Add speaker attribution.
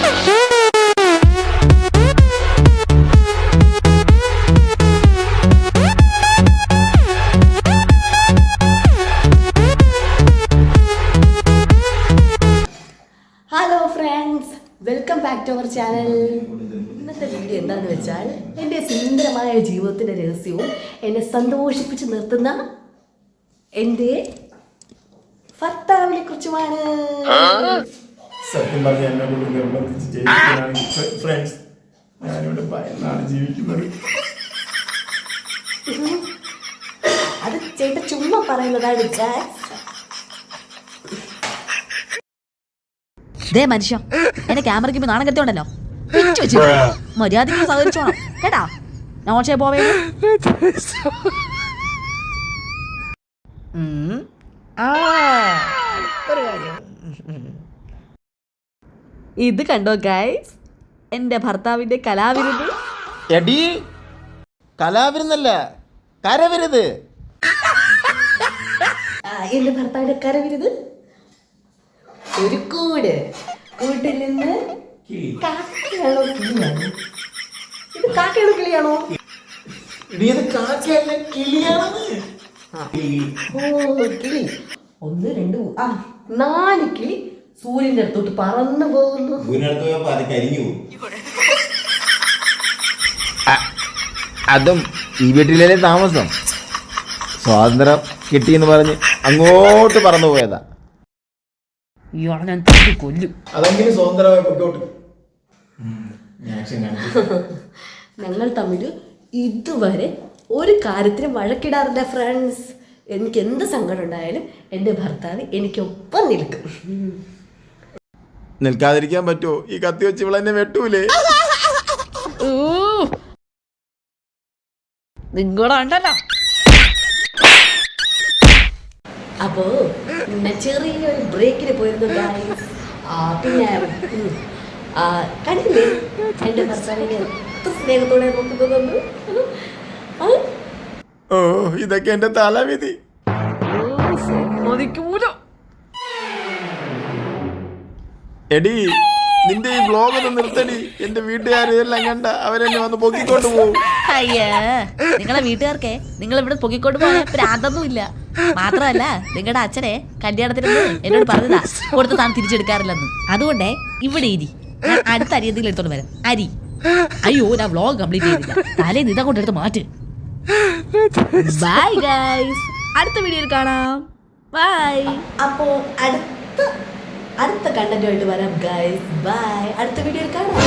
Speaker 1: Hello friends, welcome back to our channel. ഇന്നത്തെ video എന്താണെന്ന് വെച്ചാൽ എൻ്റെ സുന്ദരമായ ജീവിതത്തിൻ്റെ രഹസ്യവും എന്നെ സന്തോഷിപ്പിച്ച് നിർത്തുന്ന എൻ്റെ ഭർത്താവിനെ കുറിച്ചുമാണ്.
Speaker 2: സത്യം പറഞ്ഞ എന്നെ കൊണ്ട് നിർബന്ധിച്ച് ഫ്രണ്ട്സ്, ഞാനിവിടെ ഭയന്നാണ് ജീവിക്കുന്നത്.
Speaker 1: അത് ചേട്ടൻ ചുമ്മാ പറയുന്നതാണ്.
Speaker 3: ദേ മനുഷ്യ, എന്നെ ക്യാമറയ്ക്ക് നാണം കെടുത്തോണ്ടല്ലോ, മര്യാദയ്ക്ക് സഹകരിച്ചോണം കേട്ടാ. നോച്ചേ പോവേ. ഇത് കണ്ടോ ഗൈസ്, എന്റെ ഭർത്താവിന്റെ കലാവിരുത്.
Speaker 2: എടി കലാവിരുന്നല്ല, കരവിരുത്.
Speaker 1: എന്റെ ഭർത്താവിന്റെ കരവിരുത്. ഒരു കൂട്ടിൽ നിന്ന് കാക്കയാണോ കിളിയാണോ? ഇത് കാക്കയാണോ കിളിയാണോ? ഓ കിളി. 1 2 4 കിളി സൂര്യന്റെ അടുത്തോട്ട് പറന്നു പോകുന്നു.
Speaker 2: അതും ഈ വീട്ടിലെ താമസം. സ്വാതന്ത്ര്യം കിട്ടിയെന്ന് പറഞ്ഞ് അങ്ങോട്ട് പറന്നു പോയതാ.
Speaker 3: ഇയാളെ ഞാൻ കൊല്ലും.
Speaker 2: അതെങ്കിലും സ്വതന്ത്രമായി പൊക്കോട്ട്.
Speaker 1: ഞങ്ങൾ തമ്മിൽ ഇതുവരെ ഒരു കാര്യത്തിനും വഴക്കിടാറില്ല ഫ്രണ്ട്സ്. എനിക്ക് എന്ത് സങ്കടം ഉണ്ടായാലും എൻ്റെ ഭർത്താവ് എനിക്കൊപ്പം നിൽക്കും.
Speaker 2: നിൽക്കാതിരിക്കാൻ പറ്റുമോ? ഈ കത്തി വെച്ച് ഇവളെന്നെ വെട്ടൂലേ?
Speaker 3: നിങ്ങളെ ഉണ്ടല്ലോ.
Speaker 1: അപ്പോ ചെറിയൊരു ബ്രേക്കിന് പോയിരുന്നു ഗൈസ്. പിന്നെ കണ്ടില്ലേ എൻ്റെ ഭർത്താവിനെ എത്ര സ്നേഹത്തോടെ നോക്കുന്നത്.
Speaker 2: ഓ, ഇതൊക്കെ എന്റെ തലവിധി. എടി, നിന്റെ ഈ ബ്ലോഗ് ഒന്ന് നിർത്തടി. എന്റെ വീട്ടുകാരെല്ലാം കണ്ട അവരെന്നെ വന്ന് പൊക്കിക്കൊണ്ട് പോകും.
Speaker 3: അയ്യേ, നിങ്ങളെ വീട്ടുകാർക്കെ നിങ്ങൾ ഇവിടെ പൊക്കിക്കൊണ്ട് പോയ പ്രാന്തൊന്നും ഇല്ല. മാത്രമല്ല, നിങ്ങളുടെ അച്ഛനെ കല്യാണത്തിന് എന്നോട് പറഞ്ഞതാ കൊടുത്ത താൻ തിരിച്ചെടുക്കാറില്ലെന്ന്. അതുകൊണ്ടേ ഇവിടെ ഇരി, ഞാൻ അടുത്ത അരി എന്തെങ്കിലും എടുത്തോണ്ട് വരാം. അരി. അയ്യോ, ഞാൻ വ്ലോഗ് കംപ്ലീറ്റ് ചെയ്തില്ല. തലേന്ന് ഇതാ കൊണ്ടെടുത്ത് മാറ്റ്. ബൈ ഗൈസ്, അടുത്ത വീഡിയോയിൽ കാണാം. ബൈ.
Speaker 1: അപ്പോ അടുത്ത കണ്ടന്റുമായിട്ട് വരാം ഗൈസ്. ബൈ. അടുത്ത വീഡിയോയിൽ കാണാം.